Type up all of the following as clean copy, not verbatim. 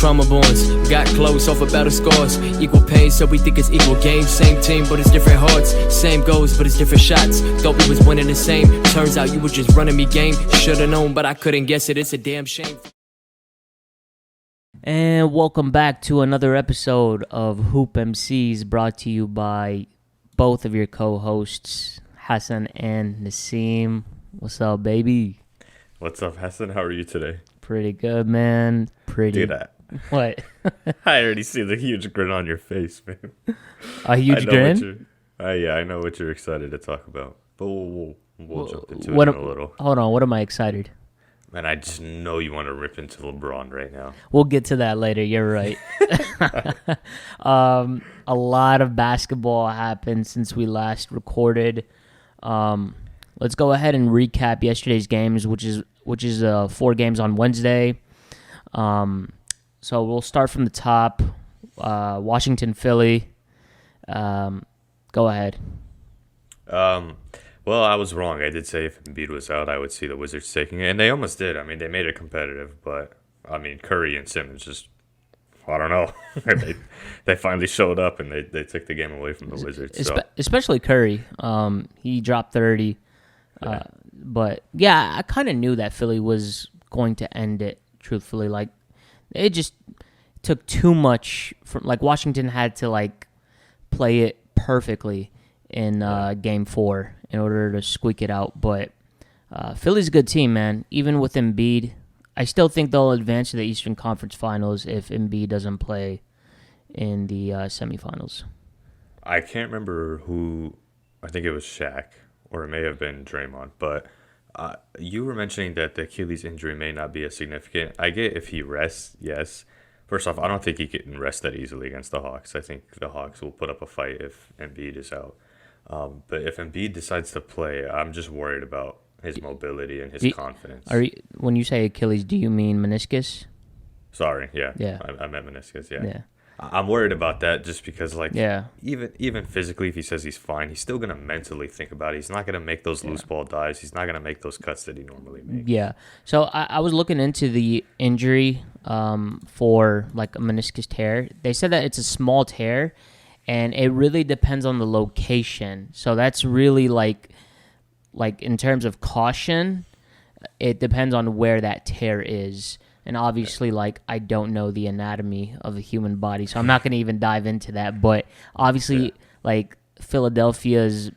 trauma bonds. Got close off of battle scars. Equal pain, so we think it's equal game. Same team, but it's different hearts. Same goals, but it's different shots. Thought we was winning the same. Turns out you were just running me game. Should've known, but I couldn't guess it. It's a damn shame. And welcome back to another episode of Hoop MCs, brought to you by both of your co-hosts, Hassan and Naseem. What's up, baby? What's up, Hassan? How are you today? Pretty good, man. Dude, What? I already see the huge grin on your face, man. A huge grin? Yeah, I know what you're excited to talk about. But we'll jump into it in a little. Hold on, what am I excited? Man, I just know you want to rip into LeBron right now. We'll get to that later. You're right. A lot of basketball happened since we last recorded. Let's go ahead and recap yesterday's games, which is 4 games on Wednesday. So we'll start from the top. Washington, Philly. Go ahead. Well, I was wrong. I did say if Embiid was out, I would see the Wizards taking it, and they almost did. I mean, they made it competitive, but I mean, Curry and Simmons just, I don't know. they finally showed up, and they took the game away from the Wizards. Especially Curry. He dropped 30. Yeah. But yeah, I kind of knew that Philly was going to end it. Truthfully, like it just took too much. Washington had to play it perfectly in Game 4 in order to squeak it out. But Philly's a good team, man. Even with Embiid, I still think they'll advance to the Eastern Conference Finals if Embiid doesn't play in the semifinals. I can't remember who. I think it was Shaq, or it may have been Draymond. But you were mentioning that the Achilles injury may not be as significant. I get if he rests, yes. First off, I don't think he can rest that easily against the Hawks. I think the Hawks will put up a fight if Embiid is out. But if Embiid decides to play, I'm just worried about his mobility and his confidence. When you say Achilles, do you mean meniscus? Sorry, yeah. I meant meniscus, yeah. I'm worried about that just because, even physically, if he says he's fine, he's still going to mentally think about it. He's not going to make those loose ball dives. He's not going to make those cuts that he normally makes. Yeah. So I was looking into the injury for, a meniscus tear. They said that it's a small tear, and it really depends on the location. So that's really, in terms of caution, it depends on where that tear is. And obviously, I don't know the anatomy of the human body, so I'm not going to even dive into that. But obviously, Philadelphia's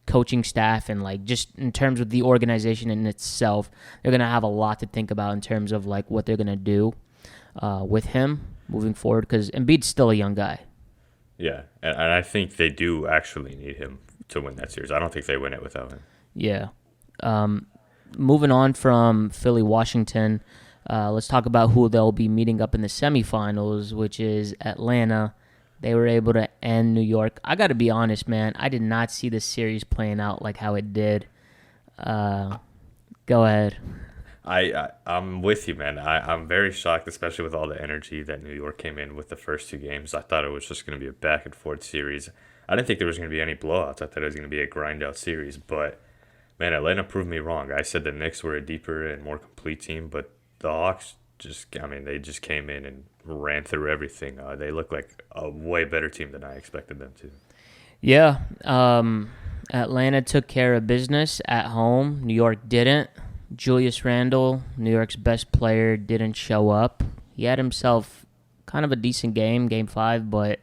coaching staff and, just in terms of the organization in itself, they're going to have a lot to think about in terms of, what they're going to do with him moving forward, because Embiid's still a young guy. Yeah, and I think they do actually need him to win that series. I don't think they win it without him. Yeah. Moving on from Philly, Washington, let's talk about who they'll be meeting up in the semifinals, which is Atlanta. They were able to end New York. I got to be honest, man. I did not see this series playing out like how it did. Go ahead. I'm with you, man. I'm very shocked, especially with all the energy that New York came in with the first 2 games. I thought it was just going to be a back-and-forth series. I didn't think there was going to be any blowouts. I thought it was going to be a grind-out series. But, man, Atlanta proved me wrong. I said the Knicks were a deeper and more complete team, but the Hawks they just came in and ran through everything. They look like a way better team than I expected them to. Yeah. Atlanta took care of business at home. New York didn't. Julius Randle, New York's best player, didn't show up. He had himself kind of a decent game, Game 5, but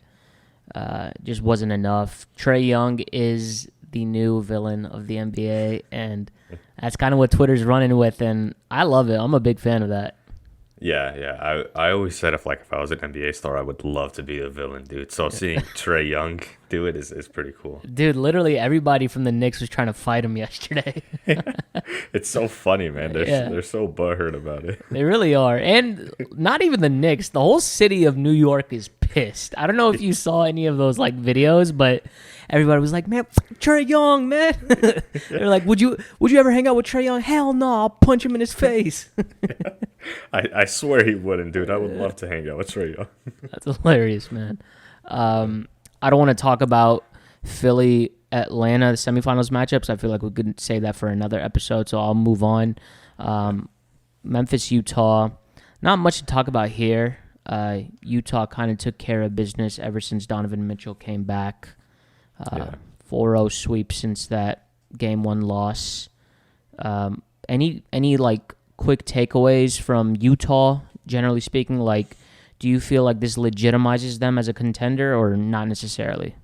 just wasn't enough. Trae Young is the new villain of the NBA, and that's kind of what Twitter's running with, and I love it. I'm a big fan of that. Yeah. I always said if I was an NBA star, I would love to be the villain, dude. So seeing Trae Young do it is pretty cool. Dude, literally everybody from the Knicks was trying to fight him yesterday. It's so funny, man. They're so butthurt about it. They really are. And not even the Knicks. The whole city of New York is pissed. I don't know if you saw any of those videos, but everybody was like, man, Trae Young, man. They're like, would you ever hang out with Trae Young? Hell no, I'll punch him in his face. I swear he wouldn't, dude. I would love to hang out with Trae Young. That's hilarious, man. I don't want to talk about Philly, Atlanta, the semifinals matchups. I feel like we could save that for another episode, so I'll move on. Memphis, Utah. Not much to talk about here. Utah kind of took care of business ever since Donovan Mitchell came back. Yeah. 4-0 sweep since that game 1 loss. Any like quick takeaways from Utah, generally speaking? Like, do you feel like this legitimizes them as a contender or not necessarily?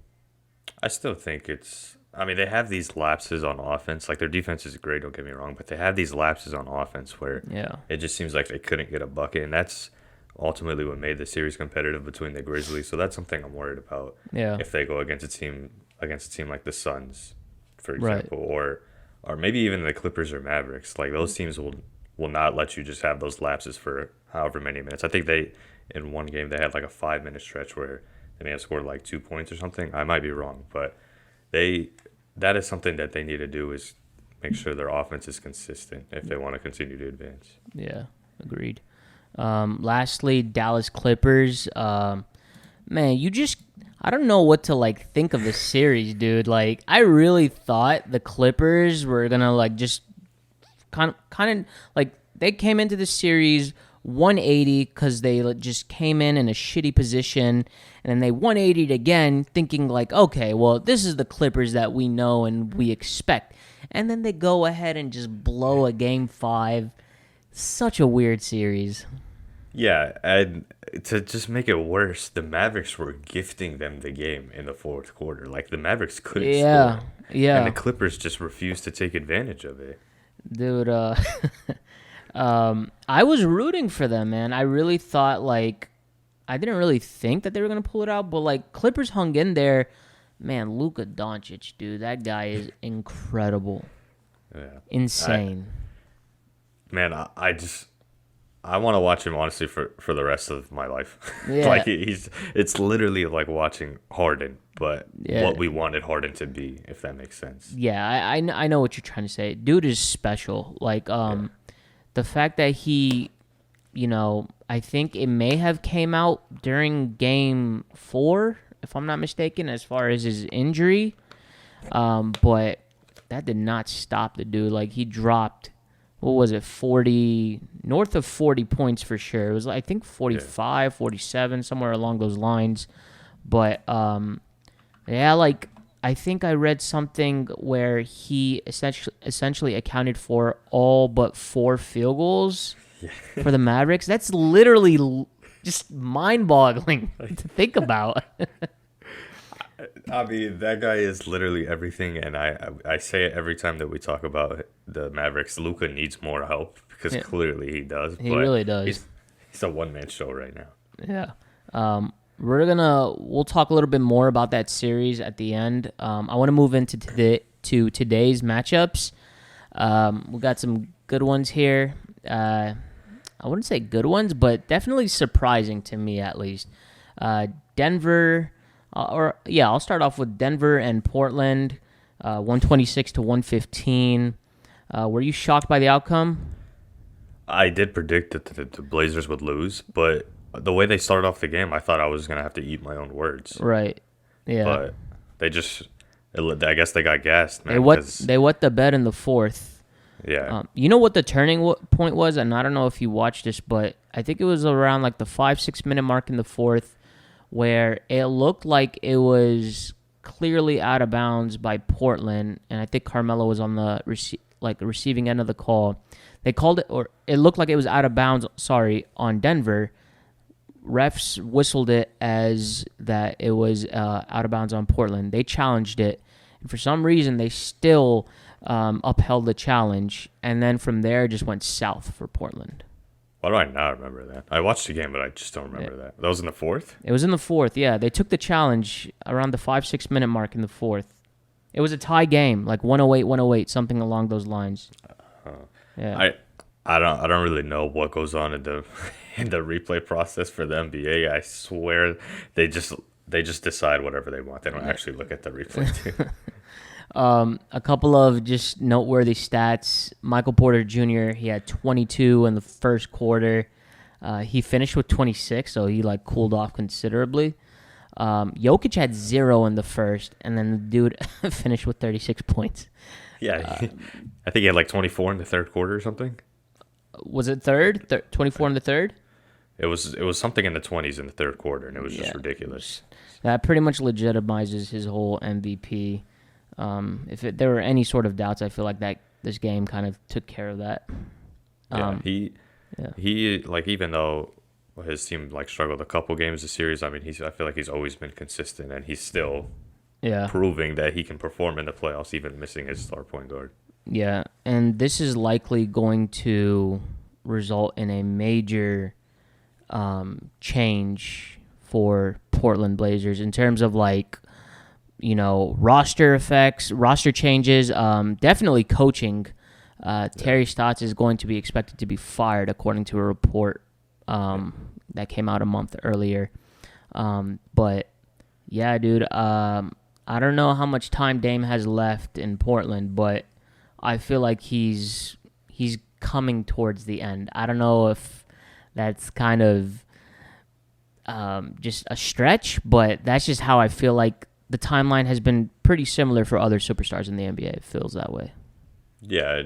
I still think they have these lapses on offense. Like, their defense is great, don't get me wrong, but they have these lapses on offense where it just seems like they couldn't get a bucket, and that's ultimately what made the series competitive between the Grizzlies. So that's something I'm worried about. Yeah. If they go against a team like the Suns, for example, or maybe even the Clippers or Mavericks. Like, those teams will not let you just have those lapses for however many minutes. I think in one game they had like a 5-minute stretch where they may have scored like 2 points or something. I might be wrong, but that is something that they need to do, is make sure their offense is consistent if they want to continue to advance. Yeah, agreed. Lastly, Dallas Clippers. Man, I don't know what to like think of this series, dude. Like, I really thought the Clippers were gonna like just kind of like, they came into the series 180 because they just came in a shitty position, and then they 180'd again, thinking like, okay, well, this is the Clippers that we know and we expect, and then they go ahead and just blow a game 5. Such a weird series. Yeah, and to just make it worse, the Mavericks were gifting them the game in the fourth quarter. Like, the Mavericks couldn't score. Yeah. And the Clippers just refused to take advantage of it. Dude, I was rooting for them, man. I really thought, like, I didn't really think that they were going to pull it out, but, like, Clippers hung in there. Man, Luka Doncic, dude, that guy is incredible. Yeah. Insane. I want to watch him, honestly, for the rest of my life. Yeah. Like, it's literally like watching Harden, but what we wanted Harden to be, if that makes sense. Yeah, I know what you're trying to say. Dude is special. Like, the fact that he, I think it may have came out during game 4, if I'm not mistaken, as far as his injury. But that did not stop the dude. Like, he dropped, what was it, 40, north of 40 points for sure. It was, I think, 45, 47, somewhere along those lines. But, like, I think I read something where he essentially accounted for all but 4 field goals for the Mavericks. That's literally just mind-boggling to think about. I mean, that guy is literally everything, and I say it every time that we talk about the Mavericks. Luka needs more help, because clearly he does. He really does. He's a one-man show right now. Yeah. We'll talk a little bit more about that series at the end. I want to move into today's matchups. We got some good ones here. I wouldn't say good ones, but definitely surprising to me, at least. Denver, I'll start off with Denver and Portland, 126 to 115. Were you shocked by the outcome? I did predict that the Blazers would lose, but the way they started off the game, I thought I was going to have to eat my own words. Right. Yeah. But I guess they got gassed, man. They wet the bed in the fourth. Yeah. You know what the turning point was? And I don't know if you watched this, but I think it was around like the 5-6 minute mark in the fourth, where it looked like it was clearly out of bounds by Portland, and I think Carmelo was on the receiving end of the call. They called it, or it looked like it was out of bounds, on Denver. Refs whistled it as that it was out of bounds on Portland. They challenged it, and for some reason they still upheld the challenge, and then from there it just went south for Portland. Why do I not remember that? I watched the game, but I just don't remember that. That was in the fourth? It was in the fourth, yeah. They took the challenge around the 5-6 minute mark in the fourth. It was a tie game, like 108, something along those lines. Yeah. I don't really know what goes on in the replay process for the NBA. I swear they just decide whatever they want. They don't actually look at the replay too. A couple of just noteworthy stats. Michael Porter Jr., he had 22 in the first quarter. He finished with 26, so he cooled off considerably. Jokic had 0 in the first, and then the dude finished with 36 points. Yeah, I think he had 24 in the third quarter or something. Was it third? 24 in the third? it was something in the 20s in the third quarter, and it was just ridiculous. That pretty much legitimizes his whole MVP. If there were any sort of doubts, I feel like that this game kind of took care of that. He like, even though his team like struggled a couple games this series, I mean, I feel like he's always been consistent, and he's still proving that he can perform in the playoffs, even missing his star point guard. Yeah, and this is likely going to result in a major change for Portland Blazers in terms of like, roster effects, roster changes, definitely coaching. Terry Stotts is going to be expected to be fired, according to a report that came out a month earlier. But yeah, dude, I don't know how much time Dame has left in Portland, but I feel like he's coming towards the end. I don't know if that's kind of just a stretch, but that's just how I feel like the timeline has been pretty similar for other superstars in the NBA. It feels that way. Yeah,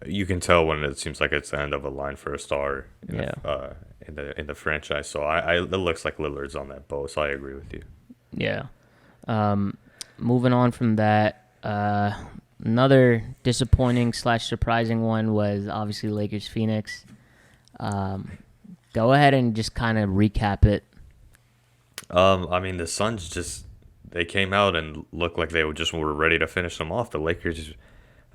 you can tell when it seems like it's the end of a line for a star in the franchise. So it looks like Lillard's on that boat. So I agree with you. Yeah. Moving on from that, another disappointing / surprising one was obviously Lakers Phoenix. Go ahead and just kind of recap it. I mean, the Suns they came out and looked like they were ready to finish them off. The Lakers,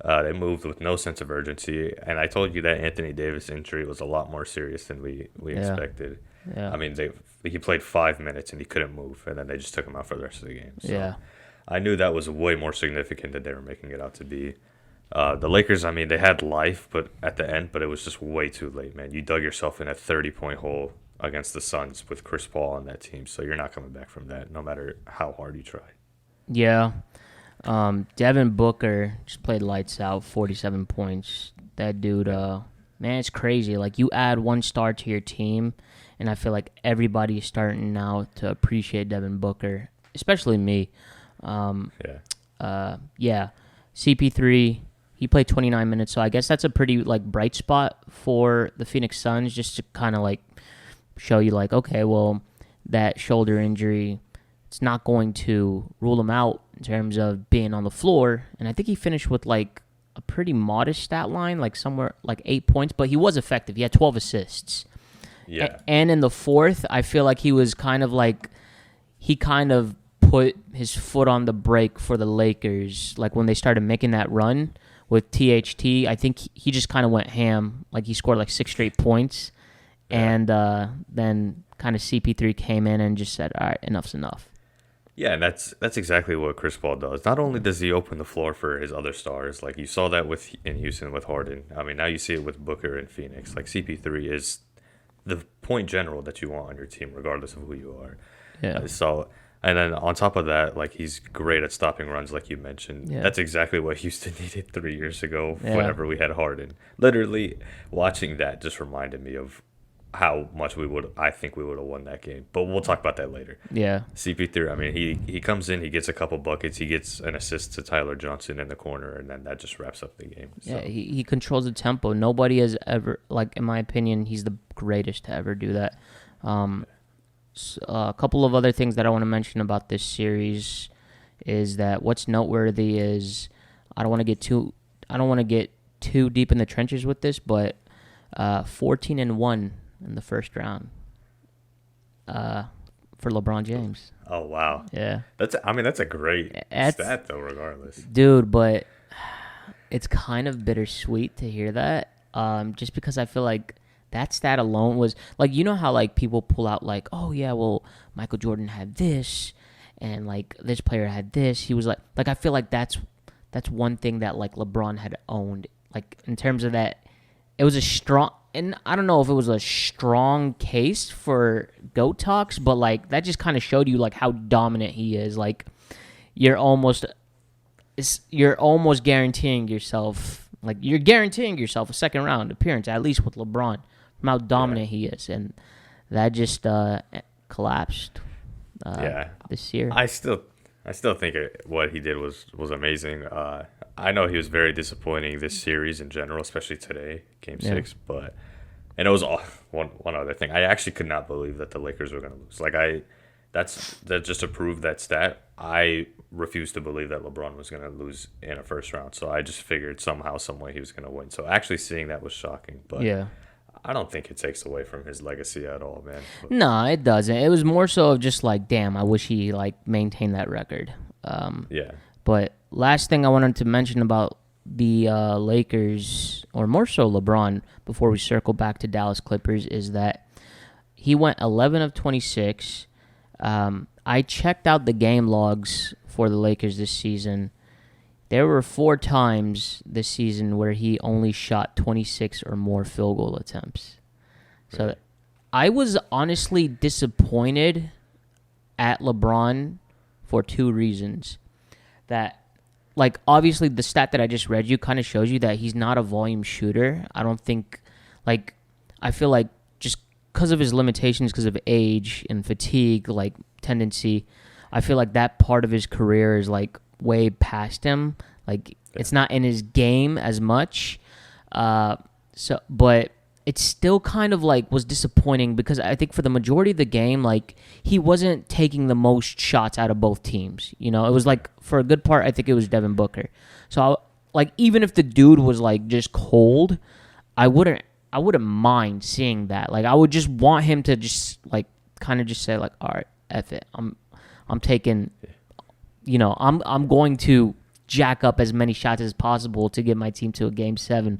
they moved with no sense of urgency, and I told you that Anthony Davis injury was a lot more serious than we expected. Yeah. I mean, he played 5 minutes and he couldn't move, and then they just took him out for the rest of the game. So I knew that was way more significant than they were making it out to be. The Lakers, I mean, they had life, but at the end, but it was just way too late, man. You dug yourself in a 30-point hole against the Suns with Chris Paul on that team, so you're not coming back from that, no matter how hard you try. Yeah. Devin Booker just played lights out, 47 points. That dude, man, it's crazy. Like, you add one star to your team, and I feel like everybody is starting now to appreciate Devin Booker, especially me. CP3, he played 29 minutes, so I guess that's a pretty like bright spot for the Phoenix Suns, just to kind of like show you like, okay, well, that shoulder injury, it's not going to rule him out in terms of being on the floor. And I think he finished with like a pretty modest stat line, like somewhere like 8 points, but he was effective. He had 12 assists. Yeah. And in the fourth, I feel like he was kind of like, he kind of put his foot on the brake for the Lakers. Like when they started making that run with THT, I think he just kind of went ham. Like he scored like 6 straight points. And then kind of CP3 came in and just said, all right, enough's enough. Yeah, and that's exactly what Chris Paul does. Not only does he open the floor for his other stars, like you saw that in Houston with Harden. I mean, now you see it with Booker and Phoenix. Like CP3 is the point general that you want on your team, regardless of who you are. Yeah. And then on top of that, like he's great at stopping runs, like you mentioned. Yeah. That's exactly what Houston needed 3 years ago whenever we had Harden. Literally, watching that just reminded me of how much I think we would have won that game. But we'll talk about that later. Yeah. CP3, I mean, he comes in, he gets a couple buckets, he gets an assist to Tyler Johnson in the corner, and then that just wraps up the game. So. Yeah, he controls the tempo. Nobody has ever, like, in my opinion, he's the greatest to ever do that. A couple of other things that I want to mention about this series is that what's noteworthy is I don't want to get too deep in the trenches with this, but 14-1 in the first round for LeBron James. Oh wow! Yeah, that's a great stat though, regardless. Dude, but it's kind of bittersweet to hear that, just because I feel like that stat alone was like, you know how like people pull out like, oh yeah, well Michael Jordan had this, and like this player had this. He was like I feel like that's one thing that like LeBron had owned, like in terms of that. It was a strong, and I don't know if it was a strong case for GOAT talks, but like that just kind of showed you like how dominant he is. Like you're almost guaranteeing yourself, a second round appearance, at least with LeBron, from how dominant he is, and that just collapsed. This year. I still think what he did was amazing. I know he was very disappointing this series in general, especially today, Game 6. But And it was one other thing. I actually could not believe that the Lakers were going to lose. That just to prove that stat. I refused to believe that LeBron was going to lose in a first round. So I just figured somehow, some way he was going to win. So actually seeing that was shocking. But Yeah. I don't think it takes away from his legacy at all, man. But, No, it doesn't. It was more so of just like, damn, I wish he like maintained that record. yeah. But last thing I wanted to mention about the Lakers, or more so LeBron, before we circle back to Dallas Clippers, is that he went 11 of 26. I checked out the game logs for the Lakers this season. There were 4 times this season where he only shot 26 or more field goal attempts. So I was honestly disappointed at LeBron for 2 reasons. That, like, obviously the stat that I just read you kind of shows you that he's not a volume shooter. I don't think, like, I feel like just because of his limitations, because of age and fatigue, like, tendency, I feel like that part of his career is, like, way past him. Like, it's not in his game as much. But it still kind of, like, was disappointing because I think for the majority of the game, like, he wasn't taking the most shots out of both teams. You know, it was, like, for a good part, I think it was Devin Booker. So, like, even if the dude was, like, just cold, I wouldn't mind seeing that. Like, I would just want him to just, like, kind of just say, like, all right, F it. I'm taking, you know, I'm going to jack up as many shots as possible to get my team to a Game 7.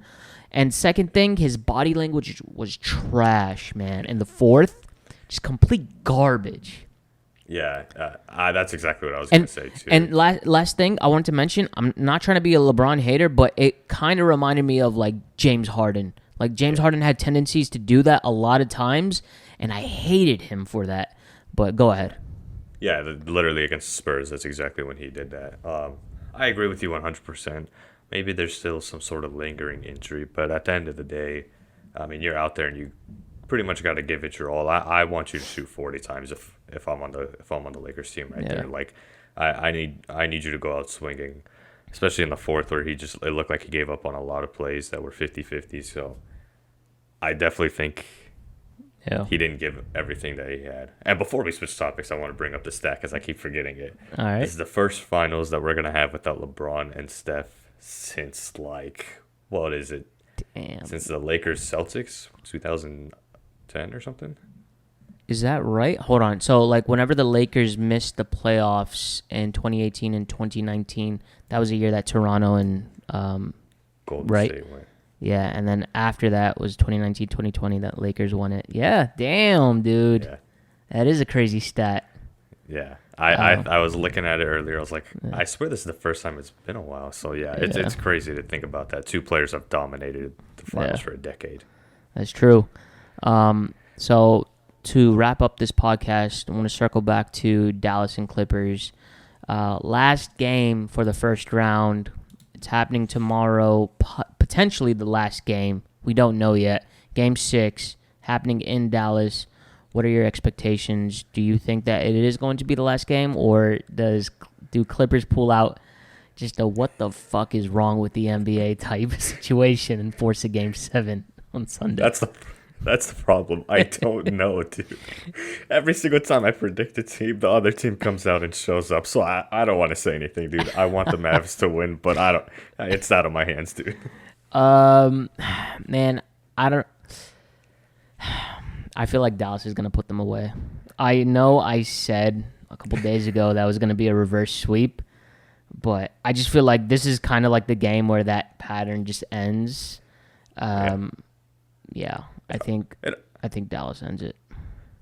And second thing, his body language was trash, man. In the fourth, just complete garbage. Yeah, that's exactly what I was going to say, too. And last thing I wanted to mention, I'm not trying to be a LeBron hater, but it kind of reminded me of, like, James Harden. Like, James Harden had tendencies to do that a lot of times, and I hated him for that. But go ahead. Yeah, literally against Spurs, that's exactly when he did that. I agree with you 100%. Maybe there's still some sort of lingering injury, but at the end of the day, I mean, you're out there and you pretty much got to give it your all. I want you to shoot 40 times if I'm on the Lakers team right there. Like, I need you to go out swinging, especially in the fourth where it looked like he gave up on a lot of plays that were 50-50. So I definitely think he didn't give everything that he had. And before we switch topics, I want to bring up the stat because I keep forgetting it. All right. This is the first finals that we're going to have without LeBron and Steph since, like, what is it? Damn. Since the Lakers-Celtics, 2010 or something? Is that right? Hold on. So, like, whenever the Lakers missed the playoffs in 2018 and 2019, that was a year that Toronto and Golden State went. Yeah, and then after that was 2019, 2020 that Lakers won it. Yeah, damn, dude. Yeah. That is a crazy stat. Yeah. I was looking at it earlier. I was like, I swear this is the first time it's been a while. So, it's crazy to think about that. 2 players have dominated the finals for a decade. That's true. So, to wrap up this podcast, I want to circle back to Dallas and Clippers. Last game for the first round. It's happening tomorrow, potentially the last game. We don't know yet. Game 6, happening in Dallas. What are your expectations? Do you think that it is going to be the last game, or do Clippers pull out just a what the fuck is wrong with the NBA type situation and force a Game 7 on Sunday? That's the problem. I don't know, dude. Every single time I predict a team, the other team comes out and shows up. So I don't want to say anything, dude. I want the Mavs to win, but I don't. It's out of my hands, dude. Man, I don't. I feel like Dallas is gonna put them away. I know I said a couple days ago that was gonna be a reverse sweep, but I just feel like this is kind of like the game where that pattern just ends. Yeah. I think Dallas ends it.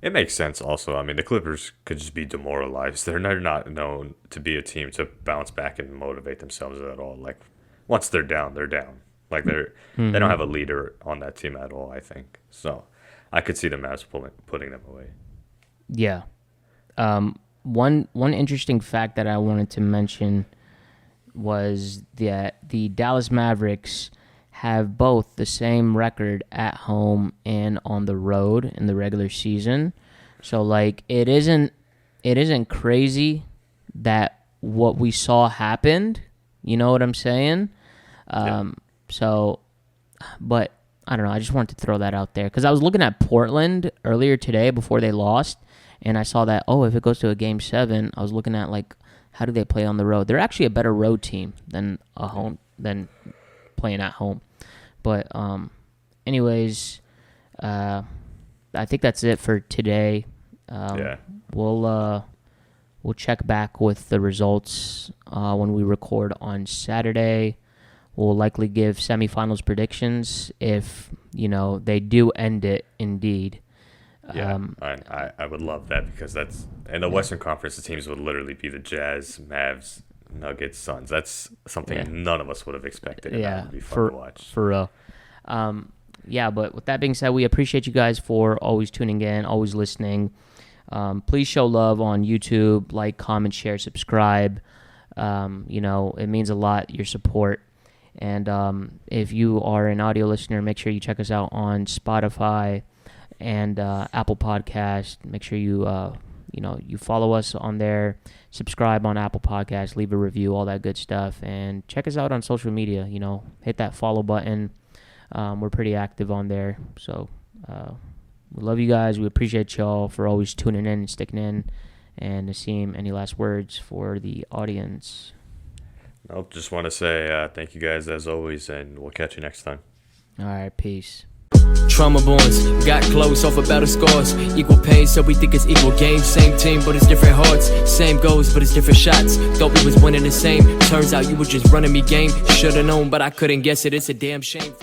It makes sense also. I mean, the Clippers could just be demoralized. They're not known to be a team to bounce back and motivate themselves at all. Like, once they're down, they're down. Like, they don't have a leader on that team at all, I think. So, I could see the Mavs putting them away. Yeah. One interesting fact that I wanted to mention was that the Dallas Mavericks have both the same record at home and on the road in the regular season. So, like, it isn't crazy that what we saw happened. You know what I'm saying? So, but I don't know. I just wanted to throw that out there because I was looking at Portland earlier today before they lost, and I saw that, if it goes to a Game 7, I was looking at, like, how do they play on the road? They're actually a better road team than playing at home. But anyways, I think that's it for today. We'll check back with the results when we record on Saturday. We'll likely give semifinals predictions if, they do end it indeed. Yeah, I would love that because that's in the Western Conference. The teams would literally be the Jazz, Mavs, Nuggets, Suns. That's something none of us would have expected. And that would be fun to watch. For real. But with that being said, we appreciate you guys for always tuning in, always listening. Please show love on YouTube, like, comment, share, subscribe. It means a lot, your support. And if you are an audio listener, make sure you check us out on Spotify and Apple Podcast. Make sure you you follow us on there, subscribe on Apple Podcast, leave a review, all that good stuff, and check us out on social media. Hit that follow button. We're pretty active on there, so we love you guys. We appreciate y'all for always tuning in and sticking in. And Nassim, any last words for the audience? Nope, just want to say thank you guys as always, and we'll catch you next time. All right, peace. Trauma bonds, got close off of better scores. Equal pain, so we think it's equal games. Same team, but it's different hearts. Same goals, but it's different shots. Thought we was winning the same. Turns out you was just running me game. Should've known, but I couldn't guess it. It's a damn shame.